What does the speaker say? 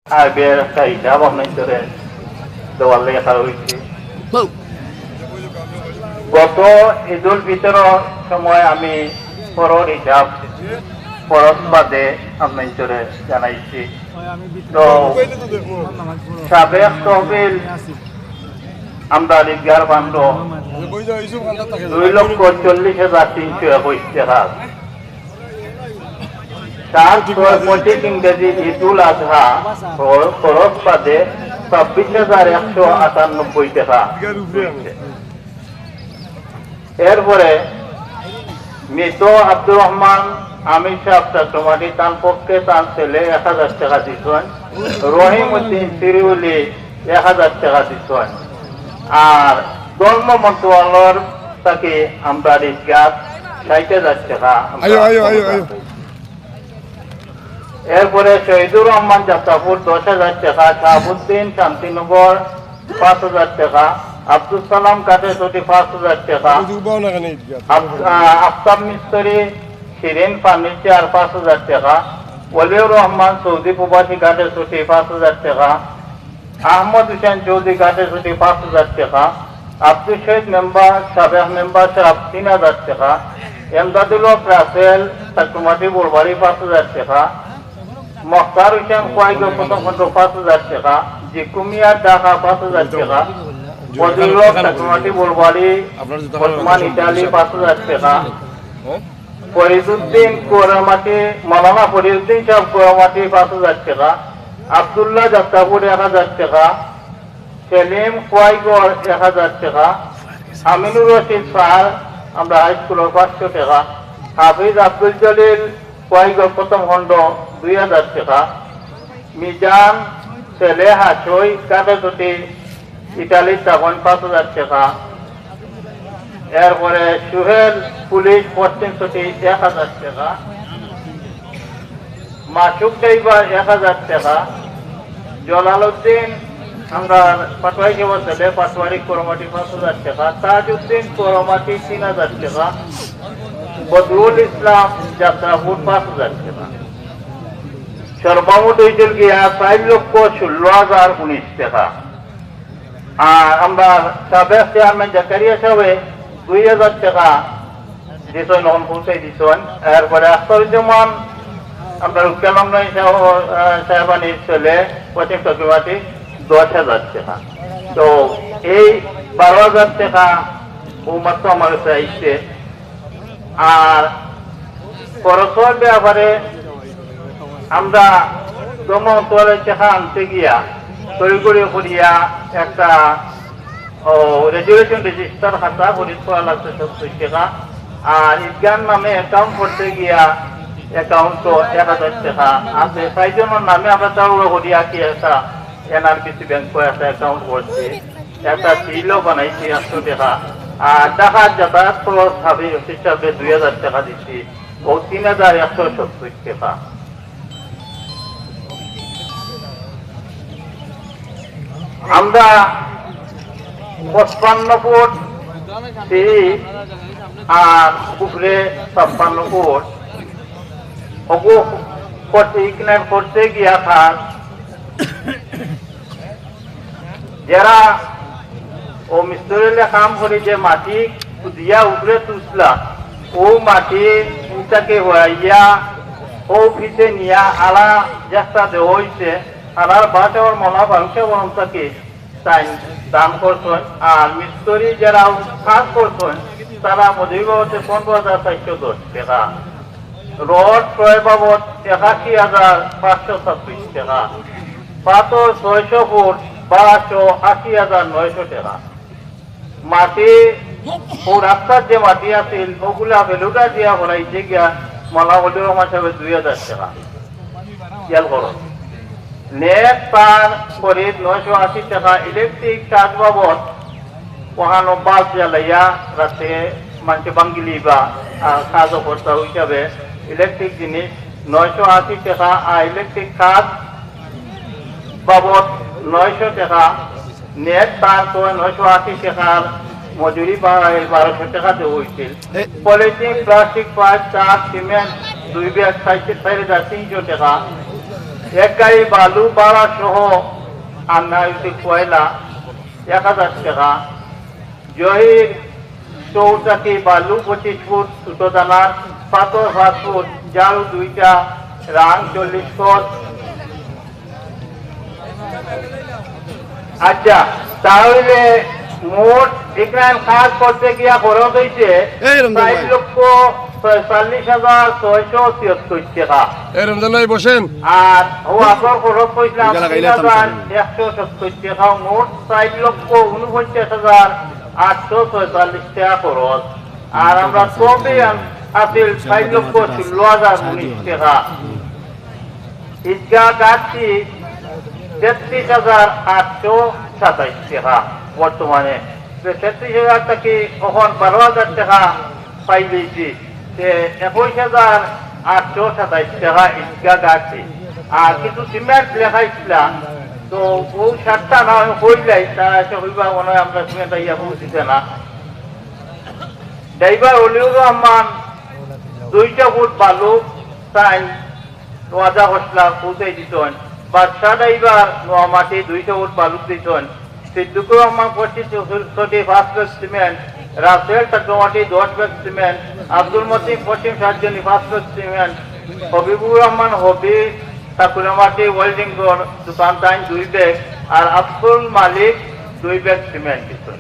IVR একটা হিসাব আপনার দেওয়ার লেখা হয়েছে। গত ঈদুল ফিতরের সময় আমি পরের হিসাব খরচ বাদে আপনার জানাইছি। তো সাবেক তহবিল আমরা ঈদগার ফান্ড 2,40,321 টাকা, তারপর 25 ইংরেজি ঈদুল আজহা খরচ বাদে 26,198 টাকা। এরপরে মৃত আব্দুর রহমান আমির সাহেব চট্টমাটি তার পক্ষে তার ছেলে 1,000 টাকা দিচ্ছেন, রহিম উদ্দিন সিরিউলি 1,000 টাকা দিচ্ছেন। আর ধর্ম মন্ত্রণালয়ের তাকে আমরা ঈদগাহ 60,000 টাকা। এরপরে শহীদুর রহমান যাত্রাপুর 10,000 টাকা, শাহাবুদ্দিন শান্তিনগর 5,000 টাকা, আব্দুল সালাম কাটেছুটি 5,000 টাকা, আফতাব মিস্ত্রি শিরিন ফার্নিচার 5,000 টাকা, ওলিউর রহমান সৌদি প্রবাসী কাটেছুটি 5,000 টাকা, আহমদ হুসেন চৌধুরী কাটেছুটি 5,000 টাকা, আব্দুল শহীদ মেম্বার সাবেক মেম্বার সাহেব 3,000 টাকা, এমদাদুল হক রাসেল চট্টমাটি বোরবাড়ি 5,000 টাকা, মখতার হুসেন কয়েক প্রথম 5,000 টাকা, জিকুমিয়া ঢাকা 5,000 টাকা, বদরুল হক চট্টমাটি বোরবাড়ি বর্তমান ইটালি 5,000 টাকা, ফরিদুদ্দিন কোরামাটি মৌলানা ফরিদুদ্দিন সাহেব কোরামাটি 5,000 টাকা, আব্দুল্লাহ যাত্রাপুর 1,000 টাকা, সেলিম কোয়াইগড় 1,000 টাকা, আমিনুর রশিদ স্যার আমরা হাই স্কুলের 500 টাকা, হাফিজ আব্দুল জলিল কোয়াইগড় প্রথম খণ্ড 2,000 টাকা, মিজান ছেলে হাসই কাটাচুটি ইটালির তখন 5,000 টাকা, এরপরে সুহেল পুলিশ পশ্চিম ছুটি 1,000 টাকা, মাসুক ড্রাইভার 1,000 টাকা, জলাল উদ্দিন আমরা পাটওয়ারি কেবল ছেলে পাটওয়ারি কোরমাটি 5,000 টাকা, তাজউদ্দিন কোরমাটি 3,000 টাকা, বদরুল ইসলাম যাত্রাপুর 5,000 টাকা। সর্বমোট হয়েছিল গিয়া 4,16,019 টাকা। আর আমরা সাবেক চেয়ারম্যান জাকারিয়া সাহেবে 2,000 টাকা দিচ্ছেন, নন পৌঁছাই দিচ্ছেন। এরপরে আখতারুজ্জামান আমরা রুকেলাম সাহেবানির ছেলে পশ্চিম চক্রবাটি 10,000 টাকা। তো এই 12,000 টাকা ও মাত্র আমার কাছে আসছে। আর খরচের ব্যাপারে আমরা ধর্ম মন্ত্রণালয়ের টাকা আনতে গিয়া তড়িগড়ি করিয়া একটা রেজুলেশন রেজিস্টার খাতা খরিদ করা লাগছে 70 টাকা। আর ঈদগান নামে অ্যাকাউন্ট করতে গিয়া অ্যাকাউন্ট 1,000 টাকা আছে। 6 জনের নামে আমরা তাড়াহুড়ো করিয়া কি একটা এনআরবিসি ব্যাংক একটা অ্যাকাউন্ট করছি, একটা সিলও বানাইছি 800 টাকা। আর টাকা যাতায়াত খরচ হিসাবে 2,000 টাকা দিচ্ছি ও 3,170 টাকা। আমরা 55 ফুট সিঁড়ি আর উপরে 56 ফুট করতে গিয়া থাক যারা ও মিস্ত্রিলে কাম করে যে মাটি দিয়া উপরে তুসলা ও মাটি তাকে হইয়া ও ফিতে নিয়া আলা যাত্রা দেওয়া হয়েছে। আলার বাটার মলা বাংশে বরং তাকে দান করছেন। আর মিস্ত্রি যারা কাজ করছেন তারা মজুরি বাবদে 15,410 টাকা, রড ক্রয় বাবদ 81,526 টাকা, পাথর 600 ফুট 12,80,900 টাকা। মাটি ও রাস্তার যে মাটি আছিল ওগুলা বেলুটা দিয়া বলাইছে গিয়া মলাবলির হিসাবে 2,000 টাকা। খেয়াল করো, নেট তার খরিদ 980 টাকা, ইলেকট্রিক কাজ বাবদ ওখানো বাল্ব জ্বালাইয়া রাতে মানুষ বাঙ্গিলি বা কাজও করতে হিসাবে ইলেকট্রিক জিনিস 980 টাকা। আর ইলেকট্রিক কাজ বাবদ 900 টাকা, নেট তার তো 980 টাকার মজুরি 1200 টাকা দেওয়া হয়েছিল। পলিথিন প্লাস্টিক পাইপ চার সিমেন্ট 2 ব্যাগ 4,300 টাকা। এক গাড়ি বালু ভাড়া সহ আন্না হইতে কয়লা 1000 টাকা, জহির চৌচাকি বালু 25 ফুট, ছোট দানা পাথর 5 ফুট, ঝাড়ু 2টা, রাং 40 ফুট। আচ্ছা, তাহলে মোট এখানে কাজ করতে গিয়া খরচ হয়েছে 4,46,673 টাকা। বসেন আর ও আপনার খরচ হয়েছিল 170 টাকা। মোট 4,49,846 টাকা খরচ। আর আমরা কমে আসিল 4,16,019 টাকা। ঈদগাহ গাছটি 33,827 টাকা বর্তমানে। 33,000 থেকে এখন 12,000 টাকা পাই দিয়েছি, 21,827 টাকা ঈদগাহ গাছটি। আর কিছু সিমেন্ট লেখাইছিলাম, তো ও 7টা না হইলাই, তারা এসে হইবা মনে হয় আমরা সিমেন্ট ইয়া পৌঁছিতে না। ড্রাইভার অলিউর রহমান 2টা ফুট বালু সাইন ওয়াদা হসলা পৌঁছাই দিতেন। বাদশাহ ড্রাইভার নোয়ামাটি 2টা ফুট বালু দিতেন। সিদ্দিকুর রহমান 25 5 ব্যাগ সিমেন্ট, রাসেল টাটমাটি 10 bag cement, Abdul Matin 25 5 bag cement, Habibur Rahman Habib ঠাকুরামাটি ওয়েল্ডিং দোকান টাইম 2 ব্যাগ, আর আব্দুল মালিক 2 ব্যাগ সিমেন্ট দিতেন।